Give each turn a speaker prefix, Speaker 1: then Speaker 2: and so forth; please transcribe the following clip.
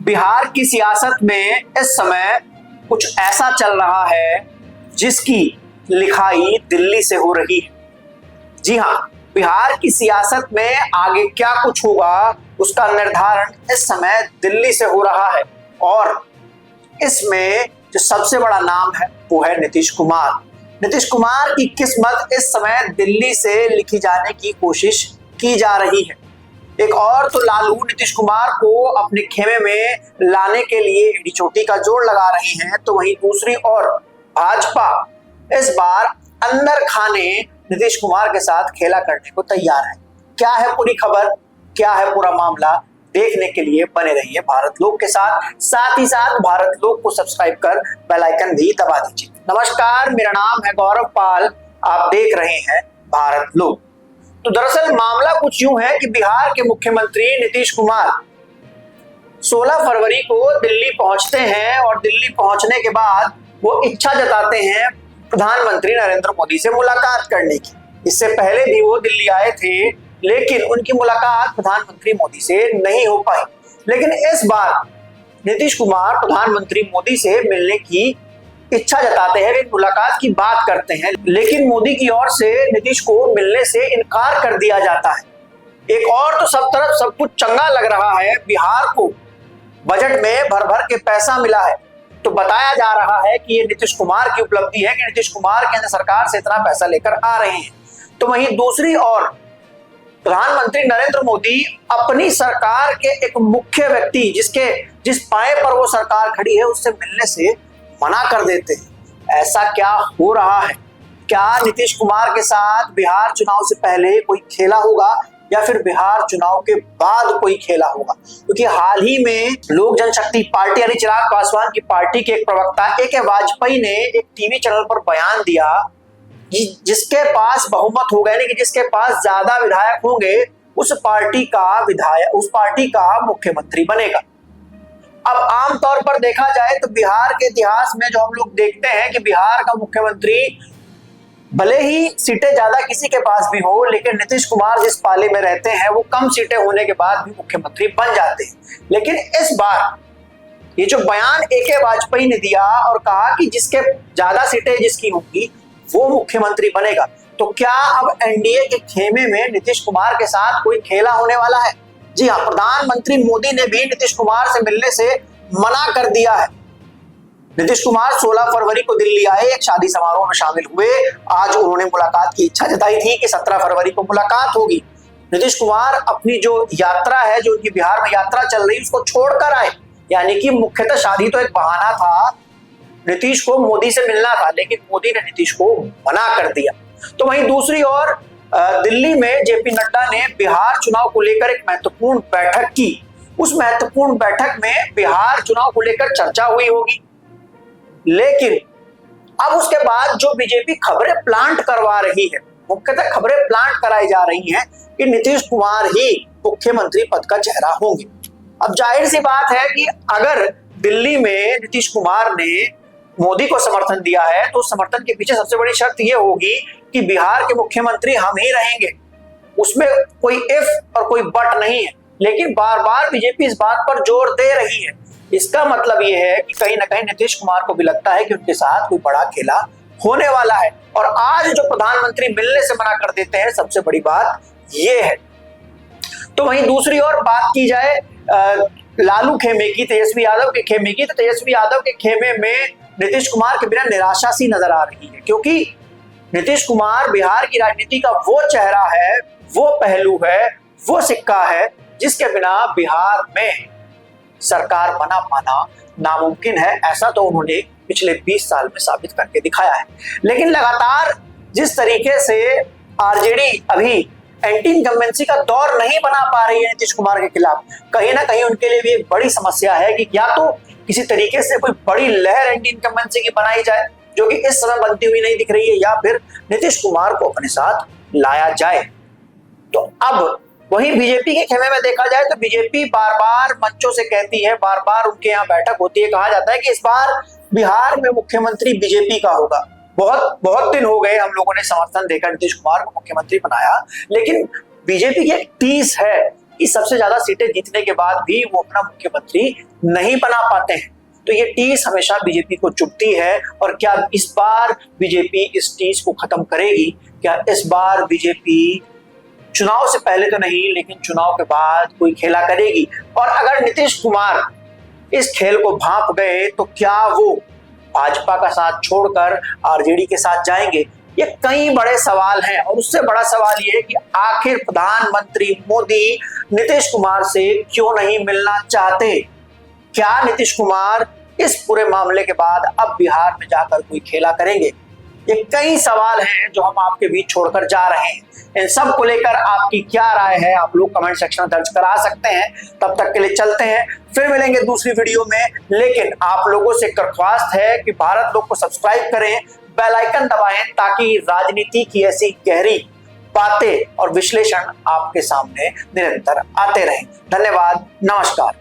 Speaker 1: बिहार की सियासत में इस समय कुछ ऐसा चल रहा है जिसकी लिखाई दिल्ली से हो रही है। जी हाँ, बिहार की सियासत में आगे क्या कुछ होगा उसका निर्धारण इस समय दिल्ली से हो रहा है और इसमें जो सबसे बड़ा नाम है वो है नीतीश कुमार। नीतीश कुमार की किस्मत इस समय दिल्ली से लिखी जाने की कोशिश की जा रही है। एक और तो लालू नीतीश कुमार को अपने खेमे में लाने के लिए एड़ी चोटी का जोर लगा रही हैं, तो वहीं दूसरी ओर भाजपा इस बार अंदर खाने नीतीश कुमार के साथ खेला करने को तैयार है। क्या है पूरी खबर, क्या है पूरा मामला, देखने के लिए बने रहिए भारत लोग के साथ ही साथ भारत लोग को सब्सक्राइब कर बेल आइकन भी दबा दीजिए। नमस्कार, मेरा नाम है गौरव पाल, आप देख रहे हैं भारत लोग। तो दरअसल मामला कुछ यूं है कि बिहार के मुख्यमंत्री नीतीश कुमार 16 फरवरी को दिल्ली पहुंचते हैं और दिल्ली पहुंचने के बाद वो इच्छा जताते हैं प्रधानमंत्री नरेंद्र मोदी से मुलाकात करने की। इससे पहले भी वो दिल्ली आए थे, लेकिन उनकी मुलाकात प्रधानमंत्री मोदी से नहीं हो पाई। लेकिन इस बार नीतीश कुमार प्रधानमंत्री मोदी से मिलने की इच्छा जताते हैं, एक मुलाकात की बात करते हैं, लेकिन मोदी की ओर से नीतीश को मिलने से इनकार कर दिया जाता है। एक और तो सब तरफ सब कुछ चंगा लग रहा है, बिहार को बजट में भर भर के पैसा मिला है, तो बताया जा रहा है कि ये नीतीश कुमार की उपलब्धि है कि नीतीश कुमार केंद्र सरकार से इतना पैसा लेकर आ रहे हैं। तो वहीं दूसरी ओर प्रधानमंत्री नरेंद्र मोदी अपनी सरकार के एक मुख्य व्यक्ति जिस पाए पर वो सरकार खड़ी है उससे मिलने से मना कर देते हैं। ऐसा क्या हो रहा है? क्या नीतीश कुमार के साथ बिहार चुनाव से पहले कोई खेला होगा या फिर बिहार चुनाव के बाद कोई खेला होगा? क्योंकि हाल ही में लोक जनशक्ति पार्टी यानी चिराग पासवान की पार्टी के एक प्रवक्ता ए.के. वाजपेयी ने एक टीवी चैनल पर बयान दिया जिसके पास बहुमत होगा यानी कि जिसके पास ज्यादा विधायक होंगे उस पार्टी का मुख्यमंत्री बनेगा। अब आमतौर पर देखा जाए तो बिहार के इतिहास में जो हम लोग देखते हैं कि बिहार का मुख्यमंत्री भले ही सीटें ज्यादा किसी के पास भी हो, लेकिन नीतीश कुमार जिस पाले में रहते हैं वो कम सीटें होने के बाद भी मुख्यमंत्री बन जाते हैं। लेकिन इस बार ये जो बयान ए.के. वाजपेयी ने दिया और कहा कि जिसके ज्यादा सीटें जिसकी होंगी वो मुख्यमंत्री बनेगा, तो क्या अब एनडीए के खेमे में नीतीश कुमार के साथ कोई खेला होने वाला है? जी हाँ, प्रधानमंत्री मोदी ने भी नीतीश कुमार से मिलने से मना कर दिया है। नीतीश कुमार 16 फरवरी को दिल्ली आए, एक शादी समारोह में शामिल हुए। आज उन्होंने मुलाकात की इच्छा जताई थी कि 17 फरवरी को मुलाकात होगी। नीतीश कुमार अपनी जो यात्रा है, जो उनकी बिहार में यात्रा चल रही, उसको छोड़कर आए, यानी कि मुख्यतः शादी तो एक बहाना था, नीतीश को मोदी से मिलना था, लेकिन मोदी ने नीतीश को मना कर दिया। तो वहीं दूसरी ओर दिल्ली में जेपी नड्डा ने बिहार चुनाव को लेकर एक महत्वपूर्ण बैठक की। उस महत्वपूर्ण बैठक में बिहार चुनाव को लेकर चर्चा हुई होगी, लेकिन अब उसके बाद जो बीजेपी खबरें प्लांट करवा रही है, मुख्यतः खबरें प्लांट कराई जा रही हैं कि नीतीश कुमार ही मुख्यमंत्री पद का चेहरा होंगे। अब जाहिर सी बात है कि अगर दिल्ली में नीतीश कुमार ने मोदी को समर्थन दिया है तो समर्थन के पीछे सबसे बड़ी शर्त यह होगी कि बिहार के मुख्यमंत्री हम ही रहेंगे। उसमें कोई इफ और कोई बट नहीं है, लेकिन बार बार बीजेपी इस बात पर जोर दे रही है। इसका मतलब यह है कि कहीं ना कहीं नीतीश कुमार को भी लगता है कि उनके साथ कोई बड़ा खेला होने वाला है। और आज जो प्रधानमंत्री मिलने से मना कर देते हैं, सबसे बड़ी बात यह है। तो वहीं दूसरी ओर बात की जाए लालू खेमे की, तेजस्वी यादव के खेमे की, तो तेजस्वी यादव के खेमे में नीतीश कुमार के बिना निराशा सी नजर आ रही है, क्योंकि नीतीश कुमार बिहार की राजनीति का वो चेहरा है, वो पहलू है, वो सिक्का है जिसके बिना बिहार में सरकार बना पाना नामुमकिन है। ऐसा तो उन्होंने पिछले 20 साल में साबित करके दिखाया है। लेकिन लगातार जिस तरीके से आरजेडी अभी एंटी इनकम्बेंसी का दौर नहीं बना पा रही है नीतीश कुमार के खिलाफ, कहीं ना कहीं उनके लिए भी एक बड़ी समस्या है कि या तो किसी तरीके से कोई बड़ी लहर एंटी इनकम्बेंसी की बनाई जाए, जो कि इस समय बनती हुई नहीं दिख रही है, या फिर नीतीश कुमार को अपने साथ लाया जाए। तो अब वहीं बीजेपी के खेमे में देखा जाए तो बीजेपी बार बार मंचों से कहती है, बार बार उनके यहाँ बैठक होती है, कहा जाता है कि इस बार बिहार में मुख्यमंत्री बीजेपी का होगा। बहुत दिन हो गए हम लोगों ने समर्थन देकर नीतीश कुमार को मुख्यमंत्री बनाया, लेकिन बीजेपी की एक टीस है कि सबसे ज्यादा सीटें जीतने के बाद भी वो अपना मुख्यमंत्री नहीं बना पाते हैं। तो ये टीस हमेशा बीजेपी को चुभती है। और क्या इस बार बीजेपी इस टीस को खत्म करेगी? क्या इस बार बीजेपी चुनाव से पहले तो नहीं लेकिन चुनाव के बाद कोई खेला करेगी? और अगर नीतीश कुमार इस खेल को भांप गए तो क्या वो भाजपा का साथ छोड़कर आरजेडी के साथ जाएंगे? ये कई बड़े सवाल हैं। और उससे बड़ा सवाल ये है कि आखिर प्रधानमंत्री मोदी नीतीश कुमार से क्यों नहीं मिलना चाहते? क्या नीतीश कुमार इस पूरे मामले के बाद अब बिहार में जाकर कोई खेला करेंगे? ये कई सवाल हैं जो हम आपके बीच छोड़कर जा रहे हैं। इन सब को लेकर आपकी क्या राय है आप लोग कमेंट सेक्शन में दर्ज करा सकते हैं। तब तक के लिए चलते हैं, फिर मिलेंगे दूसरी वीडियो में। लेकिन आप लोगों से दरख्वास्त है कि भारत लोग को सब्सक्राइब करें, बेल आइकन दबाएं ताकि राजनीति की ऐसी गहरी बातें और विश्लेषण आपके सामने निरंतर आते रहें। धन्यवाद, नमस्कार।